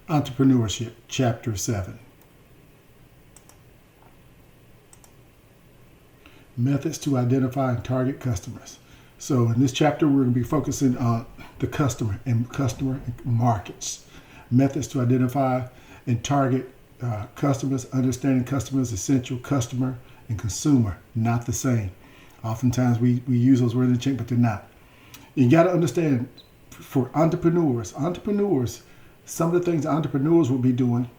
Entrepreneurship, Chapter 7. Methods to identify and target customers. So in this chapter, we're going to be focusing on the customer markets. Methods to identify and target customers, understanding customers, essential, customer, and consumer, not the same. Oftentimes we use those words in check, but they're not. You got to understand, for entrepreneurs, some of the things entrepreneurs will be doing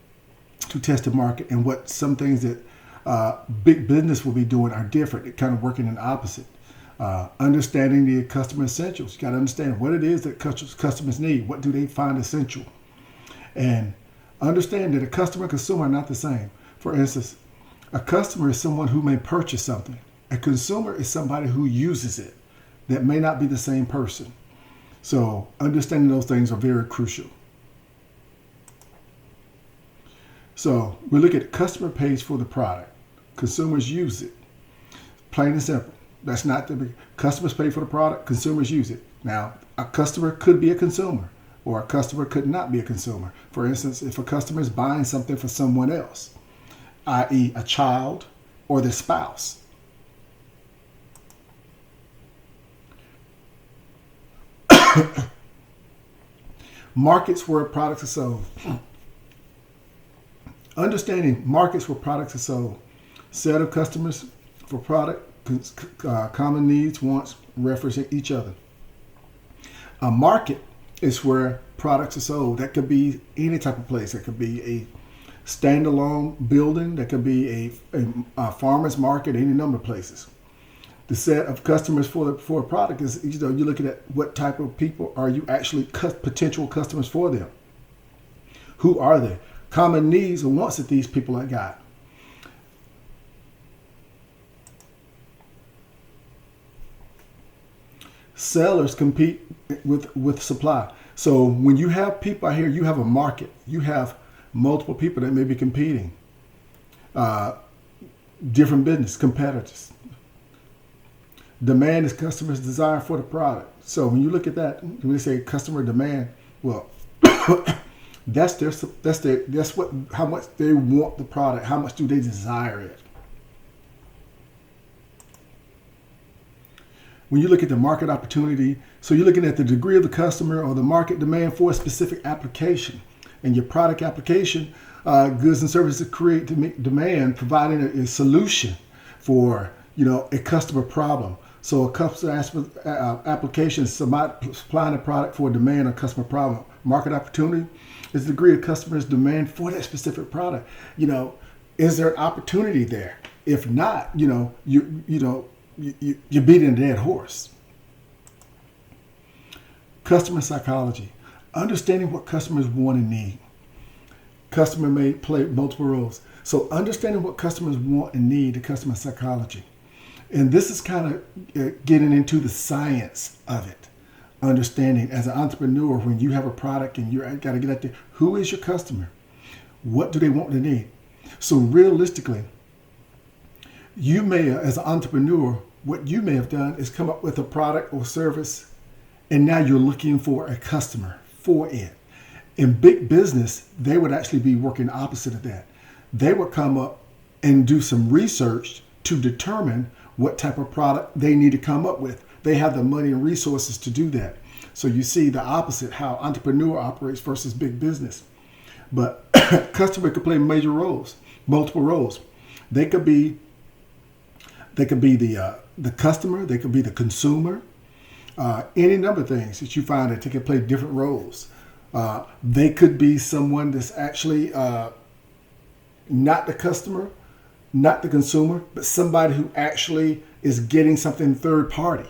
to test the market and what some things that big business will be doing are different. They're kind of working in the opposite. Understanding the customer essentials. You got to understand what it is that customers need. What do they find essential? And understand that a customer and consumer are not the same. For instance, a customer is someone who may purchase something. A consumer is somebody who uses it. That may not be the same person. So understanding those things are very crucial. So we look at customer pays for the product. Consumers use it. Plain and simple. That's not the big. Customers pay for the product. Consumers use it. Now, a customer could be a consumer, or a customer could not be a consumer. For instance, if a customer is buying something for someone else, i.e., a child or their spouse. Markets where products are sold. Understanding markets where products are sold. Set of customers for product, common needs, wants, referencing each other. A market is where products are sold. That could be any type of place. That could be a standalone building. That could be a farmer's market, any number of places. The set of customers for a product is, you're looking at what type of people are you actually potential customers for them. Who are they? Common needs and wants that these people have got. Sellers compete with supply. So when you have people out here, you have a market. You have multiple people that may be competing. Different business competitors. Demand is customers' desire for the product. So when you look at that, when we say customer demand, well, that's how much they want the product. How much do they desire it? When you look at the market opportunity, so you're looking at the degree of the customer or the market demand for a specific application. And your product application, goods and services create demand, providing a solution for a customer problem. So a customer application is supplying a product for a demand or customer problem. Market opportunity is the degree of customers' demand for that specific product. Is there an opportunity there? If not, you're beating a dead horse. Customer psychology. Understanding what customers want and need. Customer may play multiple roles. So understanding what customers want and need, the customer psychology. And this is kind of getting into the science of it. Understanding as an entrepreneur, when you have a product and you got to get out there, who is your customer? What do they want and need? So realistically, you may, as an entrepreneur, what you may have done is come up with a product or service, and now you're looking for a customer for it. In big business, they would actually be working opposite of that. They would come up and do some research to determine what type of product they need to come up with. They have the money and resources to do that. So you see the opposite, how entrepreneur operates versus big business. But customer could play major roles, multiple roles. They could be the customer, they could be the consumer, any number of things that you find that they can play different roles. They could be someone that's actually not the customer, not the consumer, but somebody who actually is getting something third party,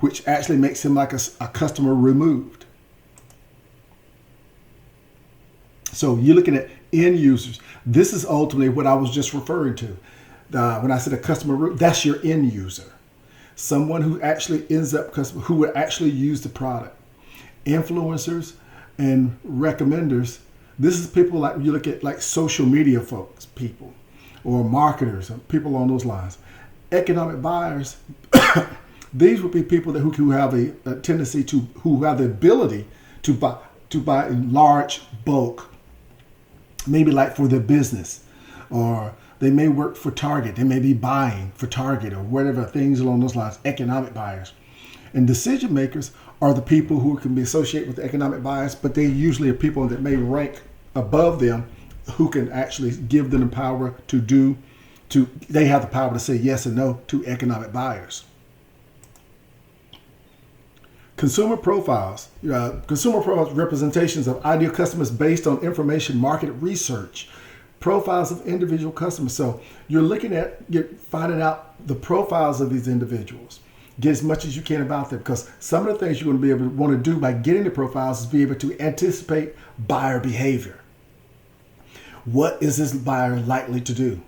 which actually makes him like a customer removed. So you're looking at end users. This is ultimately what I was just referring to. When I said a customer, that's your end user. Someone who actually ends up customer, who would actually use the product. Influencers and recommenders. This is people like you look at like social media folks, people, or marketers, or people along those lines. Economic buyers. These would be people who have a tendency to, who have the ability to to buy in large bulk, maybe like for their business, or they may work for Target. They may be buying for Target or whatever, things along those lines, economic buyers. And decision makers are the people who can be associated with the economic buyers, but they usually are people that may rank above them who can actually give them the power they have the power to say yes and no to economic buyers. Consumer profiles. Consumer profiles representations of ideal customers based on information market research. Profiles of individual customers. So you're finding out the profiles of these individuals. Get as much as you can about them, because some of the things you're going to be able to want to do by getting the profiles is be able to anticipate buyer behavior. What is this buyer likely to do?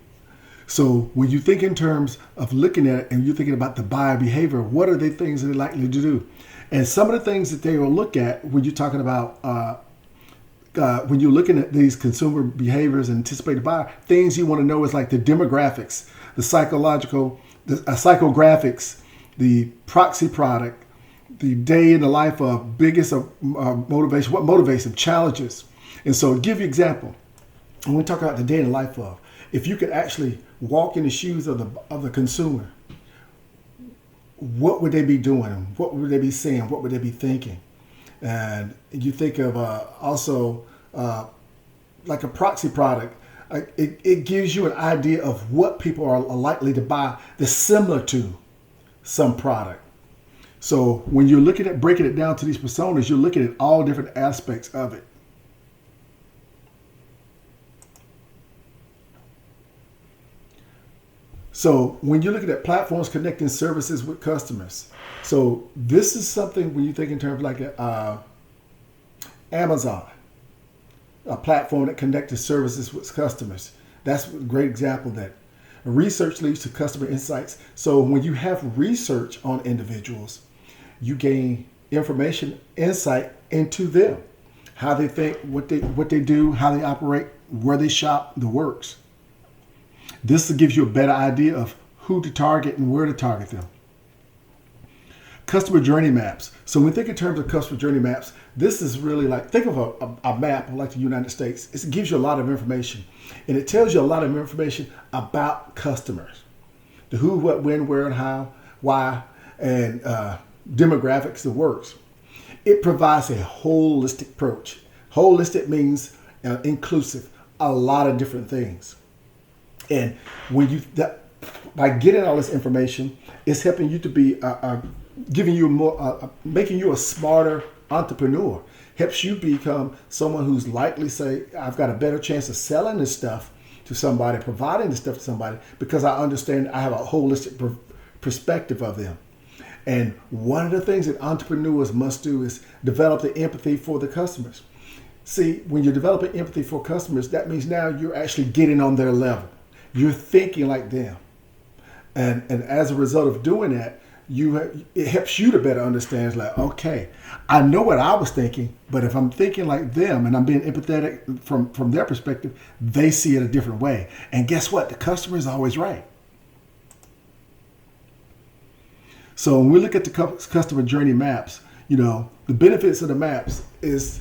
So when you think in terms of looking at it and you're thinking about the buyer behavior, what are the things that they're likely to do? And some of the things that they will look at when you're talking about, when you're looking at these consumer behaviors and anticipated buyer, things you want to know is like the demographics, the psychographics, the proxy product, the day in the life of biggest motivation, what motivates them, challenges. And so to give you an example, when we talk about the day in the life of, if you could actually walk in the shoes of the consumer, what would they be doing? What would they be saying? What would they be thinking? And you think of also like a proxy product, it gives you an idea of what people are likely to buy that's similar to some product. So when you're looking at breaking it down to these personas, you're looking at all different aspects of it. So when you're looking at platforms connecting services with customers, so this is something when you think in terms like Amazon, a platform that connects services with customers. That's a great example of that. Research leads to customer insights. So when you have research on individuals, you gain information, insight into them, how they think, what they do, how they operate, where they shop, the works. This gives you a better idea of who to target and where to target them. Customer journey maps. So when we think in terms of customer journey maps, this is really like, think of a map like the United States. It gives you a lot of information, and it tells you a lot of information about customers. The who, what, when, where, and how, why, and demographics, the works. It provides a holistic approach. Holistic means inclusive, a lot of different things. And when by getting all this information, it's helping you to be giving you more, making you a smarter entrepreneur. Helps you become someone who's likely say, I've got a better chance of selling this stuff to somebody, providing this stuff to somebody, because I understand I have a holistic perspective of them. And one of the things that entrepreneurs must do is develop the empathy for the customers. See, when you're developing empathy for customers, that means now you're actually getting on their level. You're thinking like them. And as a result of doing that, it helps you to better understand. It's like, okay, I know what I was thinking, but if I'm thinking like them and I'm being empathetic from their perspective, they see it a different way. And guess what? The customer is always right. So when we look at the customer journey maps, the benefits of the maps is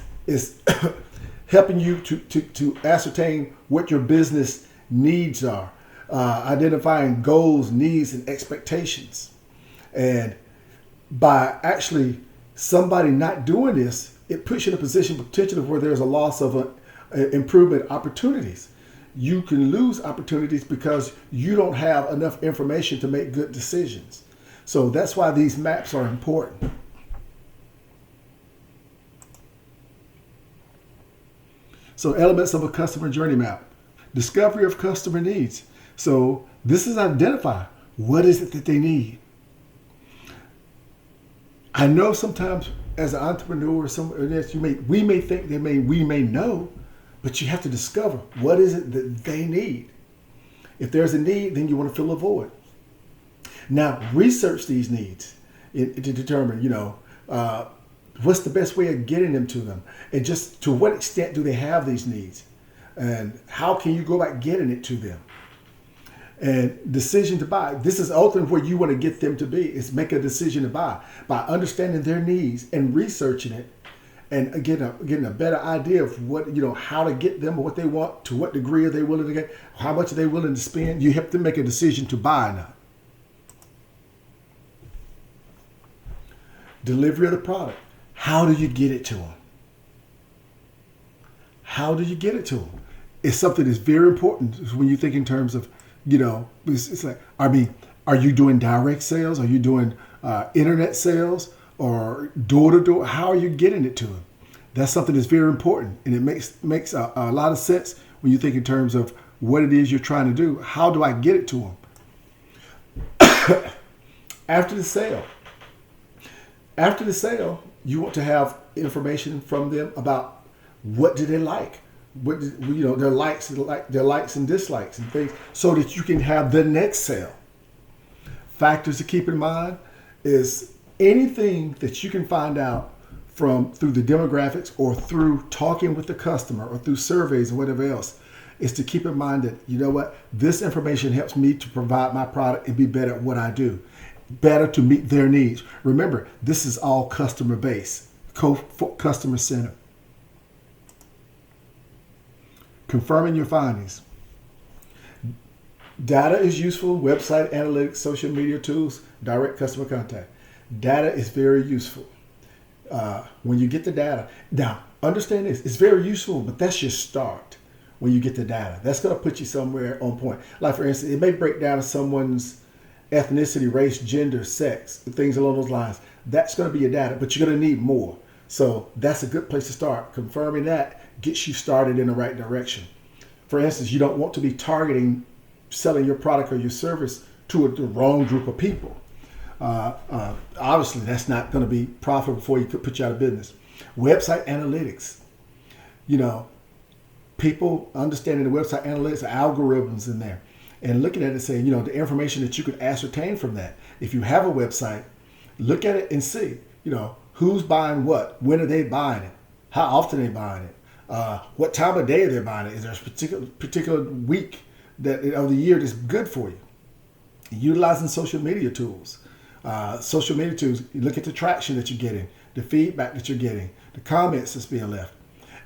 helping you to ascertain what your business needs are, identifying goals, needs, and expectations. And by actually somebody not doing this, it puts you in a position potentially where there's a loss of improvement opportunities. You can lose opportunities because you don't have enough information to make good decisions. So that's why these maps are important. So elements of a customer journey map. Discovery of customer needs. So this is identify what is it that they need. I know sometimes as an entrepreneur, we may think we may know, but you have to discover what is it that they need. If there's a need, then you want to fill a void. Now research these needs to determine, what's the best way of getting them to them, and just to what extent do they have these needs. And how can you go about getting it to them? And decision to buy. This is ultimately where you want to get them to be, is make a decision to buy by understanding their needs and researching it and getting a better idea of what, how to get them or what they want, to what degree are they willing to get, how much are they willing to spend. You help them make a decision to buy or not. Delivery of the product. How do you get it to them? How do you get it to them? It's something that's very important when you think in terms of, it's like, are you doing direct sales? Are you doing internet sales or door to door? How are you getting it to them? That's something that's very important, and it makes a lot of sense when you think in terms of what it is you're trying to do. How do I get it to them? After the sale, you want to have information from them about what do they like, what their likes and dislikes and things, so that you can have the next sale. Factors to keep in mind is anything that you can find out through the demographics or through talking with the customer or through surveys or whatever else, is to keep in mind that, this information helps me to provide my product and be better at what I do, better to meet their needs. Remember, this is all customer based, customer centered. Confirming your findings. Data is useful. Website analytics, social media tools, direct customer contact. Data is very useful. When you get the data, now understand this, it's very useful, but that's your start. When you get the data, that's going to put you somewhere on point. Like, for instance, it may break down someone's ethnicity, race, gender, sex, things along those lines. That's going to be your data, but you're going to need more. So that's a good place to start. Confirming that gets you started in the right direction. For instance, you don't want to be targeting selling your product or your service to the wrong group of people. Obviously, that's not going to be profitable before you could put you out of business. Website analytics. People understanding the website analytics, algorithms in there, and looking at it and saying, the information that you could ascertain from that. If you have a website, look at it and see, who's buying what, when are they buying it, how often are they buying it, what time of day are they buying it, is there a particular week of the year that's good for you. Utilizing social media tools. You look at the traction that you're getting, the feedback that you're getting, the comments that's being left.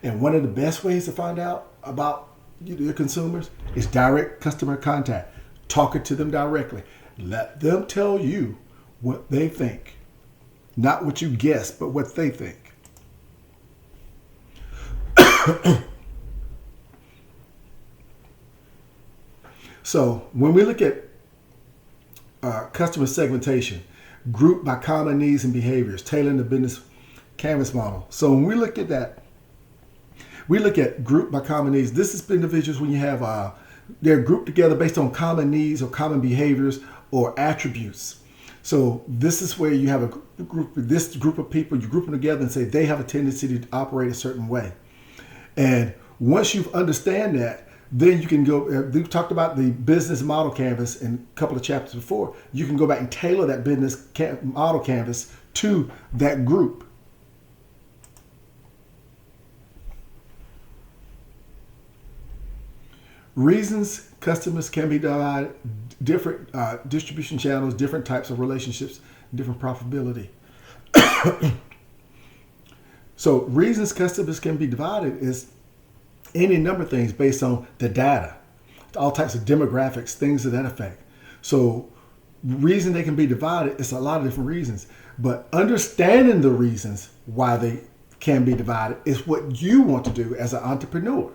And one of the best ways to find out about your consumers is direct customer contact. Talking to them directly. Let them tell you what they think. Not what you guess, but what they think. So when we look at customer segmentation, group by common needs and behaviors, tailoring the business canvas model. So when we look at that, we look at group by common needs. This is individuals when you have, they're grouped together based on common needs or common behaviors or attributes. So this is where you have this group of people, you group them together and say they have a tendency to operate a certain way. And once you understand that, then you can go, we talked about the business model canvas in a couple of chapters before. You can go back and tailor that business model canvas to that group. Reasons customers can be divided, different distribution channels, different types of relationships, different profitability. So reasons customers can be divided is any number of things based on the data, all types of demographics, things of that effect. So reason they can be divided is a lot of different reasons, but understanding the reasons why they can be divided is what you want to do as an entrepreneur.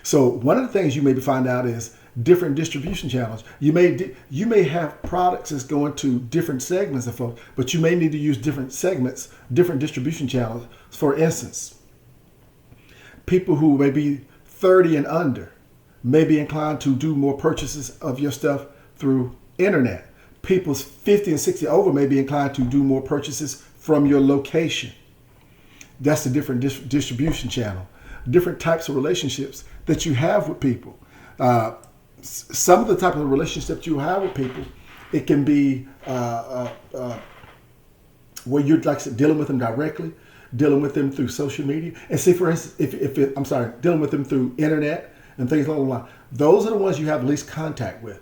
So one of the things you maybe find out is different distribution channels. You may have products that's going to different segments of folks, but you may need to use different segments, different distribution channels. For instance, people who may be 30 and under may be inclined to do more purchases of your stuff through internet. People 50 and 60 over may be inclined to do more purchases from your location. That's a different distribution channel. Different types of relationships that you have with people. Some of the type of relationships you have with people, it can be where you're dealing with them directly, dealing with them through social media, and say, for instance, dealing with them through internet and things along the line. Those are the ones you have least contact with.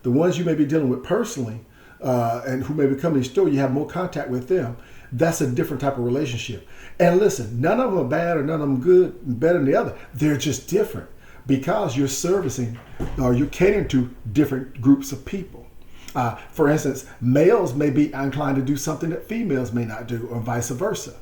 The ones you may be dealing with personally, and who may be coming to your store, you have more contact with them. That's a different type of relationship. And listen, none of them are bad or none of them good, better than the other. They're just different because you're servicing or you're catering to different groups of people. For instance, males may be inclined to do something that females may not do, or vice versa.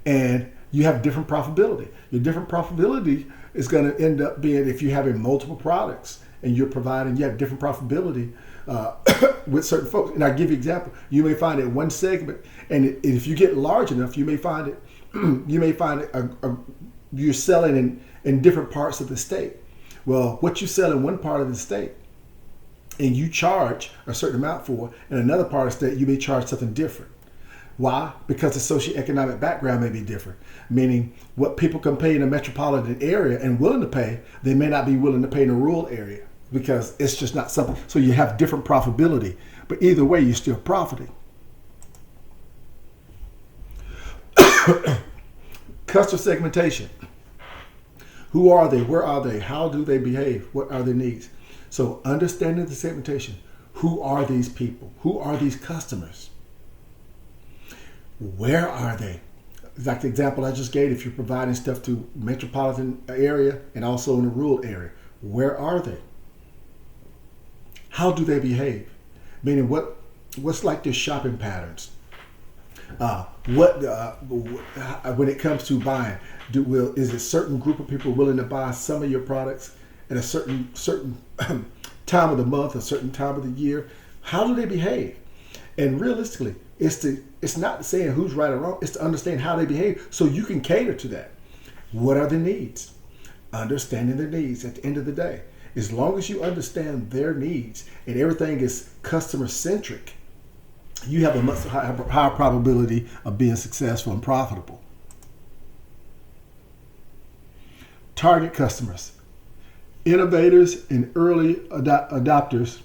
And you have different profitability. Your different profitability is going to end up being, if you're having multiple products and you're providing, you have different profitability with certain folks. And I'll give you an example. You may find it one segment, and if you get large enough, you may find it, you're selling in different parts of the state. Well, what you sell in one part of the state and you charge a certain amount for, in another part of the state, you may charge something different. Why? Because the socioeconomic background may be different, meaning what people can pay in a metropolitan area and willing to pay, they may not be willing to pay in a rural area because it's just not something. So you have different profitability, but either way, you're still profiting. Customer segmentation. Who are they? Where are they? How do they behave? What are their needs? So understanding the segmentation. Who are these people? Who are these customers? Where are they? Like the example I just gave, if you're providing stuff to metropolitan area and also in the rural area, where are they? How do they behave? Meaning what's like their shopping patterns? When it comes to buying, is a certain group of people willing to buy some of your products at a certain time of the month, a certain time of the year? How do they behave? And realistically, it's not saying who's right or wrong. It's to understand how they behave so you can cater to that. What are their needs? Understanding their needs at the end of the day. As long as you understand their needs and everything is customer centric, you have a much higher probability of being successful and profitable. Target customers. Innovators and early adopters,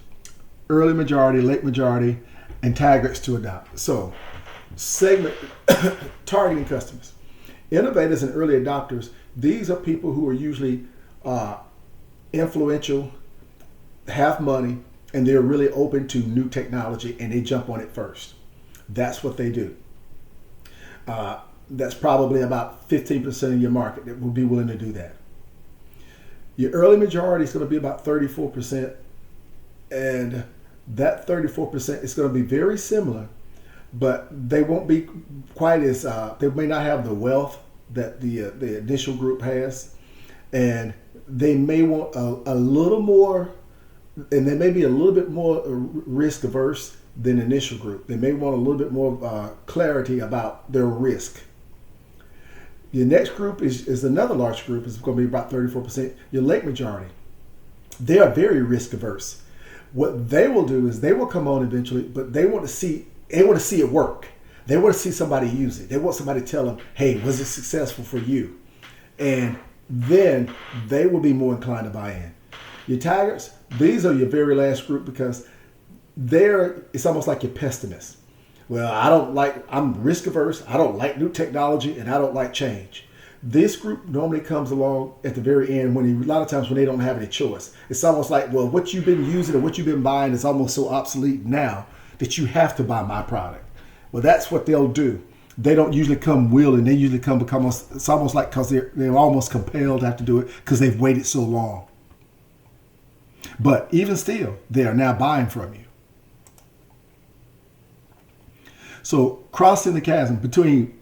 early majority, late majority, and taggarts to adopt. So, targeting customers. Innovators and early adopters, these are people who are usually influential, have money, and they're really open to new technology and they jump on it first. That's what they do. That's probably about 15% of your market that will be willing to do that. Your early majority is going to be about 34%, and that 34% is going to be very similar, but they won't be quite as, they may not have the wealth that the initial group has, and they may want a little more, and they may be a little bit more risk averse than the initial group. They may want a little bit more clarity about their risk. Your next group is another large group. It's going to be about 34%. Your late majority, they are very risk averse. What they will do is they will come on eventually, but they want to see it work. They want to see somebody use it. They want somebody to tell them, hey, was it successful for you? And then they will be more inclined to buy in. Your taggarts, these are your very last group because it's almost like your pessimists. Well, I'm risk averse, I don't like new technology, and I don't like change. This group normally comes along at the very end a lot of times when they don't have any choice. It's almost like, well, what you've been using or what you've been buying is almost so obsolete now that you have to buy my product. Well, that's what they'll do. They don't usually come willing. They usually it's almost like because they're almost compelled to have to do it because they've waited so long. But even still, they are now buying from you. So crossing the chasm between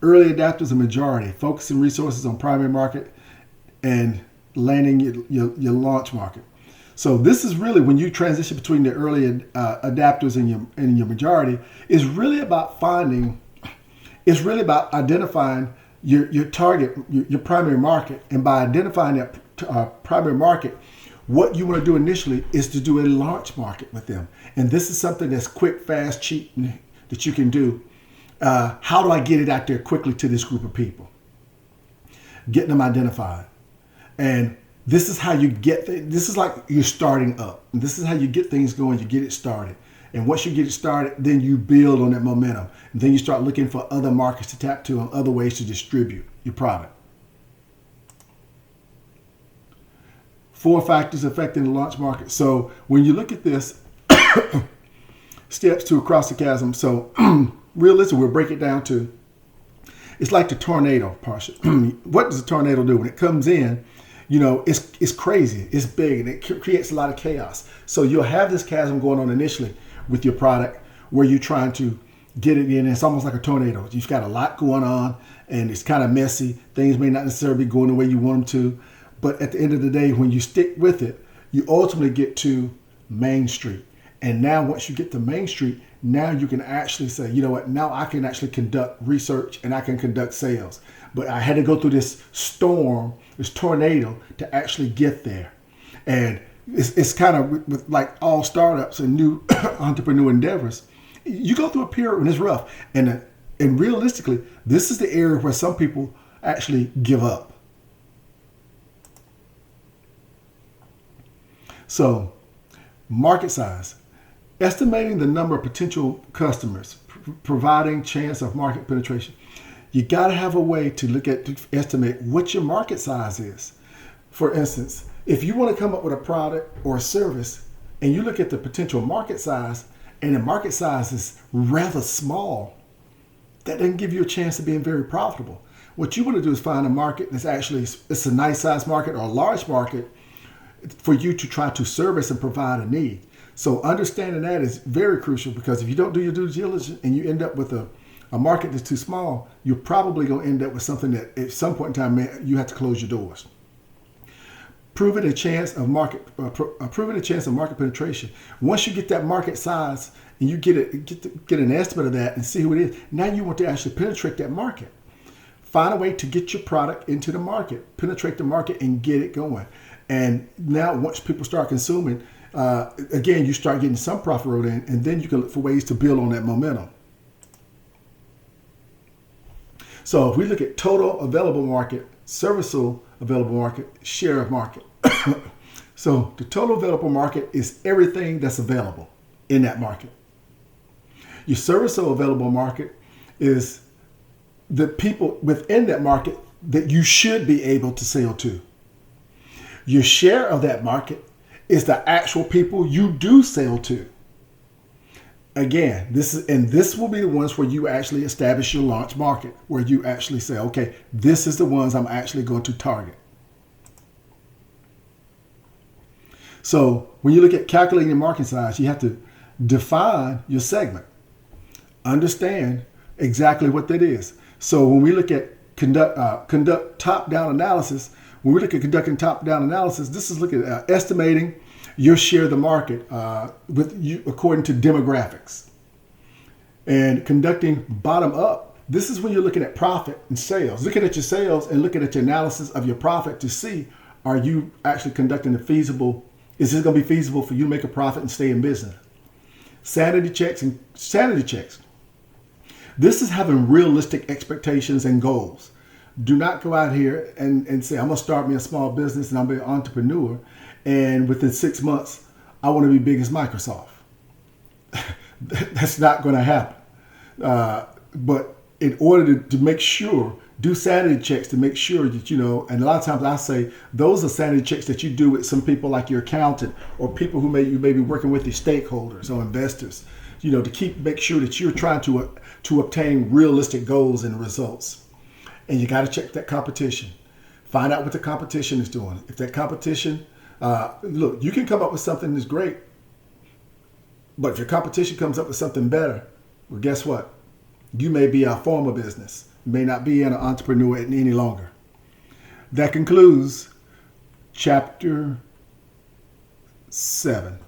early adapters and majority, focusing resources on primary market and landing your launch market. So this is really when you transition between the early adapters and your majority, is really about identifying your target, your primary market. And by identifying that primary market, what you want to do initially is to do a launch market with them. And this is something that's quick, fast, cheap, that you can do. How do I get it out there quickly to this group of people? Getting them identified. And this is how you this is like you're starting up. And this is how you get things going, you get it started. And once you get it started, then you build on that momentum. And then you start looking for other markets to tap to and other ways to distribute your product. 4 factors affecting the launch market. So when you look at this, steps to across the chasm. So realistically, we'll break it down to, it's like the tornado, partial. What does a tornado do? When it comes in, it's crazy, it's big, and it creates a lot of chaos. So you'll have this chasm going on initially with your product where you're trying to get it in. It's almost like a tornado. You've got a lot going on, and it's kind of messy. Things may not necessarily be going the way you want them to. But at the end of the day, when you stick with it, you ultimately get to Main Street. And now once you get to Main Street, now you can actually say, you know what, now I can actually conduct research and I can conduct sales. But I had to go through this storm, this tornado, to actually get there. And it's kind of with like all startups and new entrepreneur endeavors. You go through a period when it's rough. And realistically, this is the area where some people actually give up. So, market size. Estimating the number of potential customers, providing chance of market penetration. You got to have a way to estimate what your market size is. For instance, if you want to come up with a product or a service and you look at the potential market size and the market size is rather small, that doesn't give you a chance of being very profitable. What you want to do is find a market that's actually, it's a nice size market or a large market for you to try to service and provide a need. So understanding that is very crucial, because if you don't do your due diligence and you end up with a market that's too small, you're probably going to end up with something that at some point in time you have to close your doors. Proving a chance of market penetration. Once you get that market size and you get an estimate of that and see who it is, now you want to actually penetrate that market. Find a way to get your product into the market, penetrate the market, and get it going. And now once people start consuming, again, you start getting some profit rolled in, and then you can look for ways to build on that momentum. So if we look at total available market, serviceable available market, share of market. So the total available market is everything that's available in that market. Your serviceable available market is the people within that market that you should be able to sell to. Your share of that market is the actual people you do sell to. Again, this will be the ones where you actually establish your launch market, where you actually say, okay, this is the ones I'm actually going to target. So when you look at calculating your market size, you have to define your segment. Understand exactly what that is. So when we look at conduct top-down analysis, when we look at conducting top-down analysis, this is looking at estimating your share of the market according to demographics. And conducting bottom-up, this is when you're looking at profit and sales. Looking at your sales and looking at your analysis of your profit to see, are you actually conducting the feasible, is this going to be feasible for you to make a profit and stay in business? Sanity checks. This is having realistic expectations and goals. Do not go out here and say, I'm going to start me a small business and I'm going to be an entrepreneur, and within 6 months, I want to be big as Microsoft. That's not going to happen. But in order to make sure, do sanity checks to make sure that, and a lot of times I say, those are sanity checks that you do with some people like your accountant or people who you may be working with, your stakeholders or investors, to make sure that you're trying to obtain realistic goals and results. And you got to check that competition. Find out what the competition is doing. If that competition, look, you can come up with something that's great, but if your competition comes up with something better, well, guess what? You may be a former business. You may not be an entrepreneur any longer. That concludes chapter 7.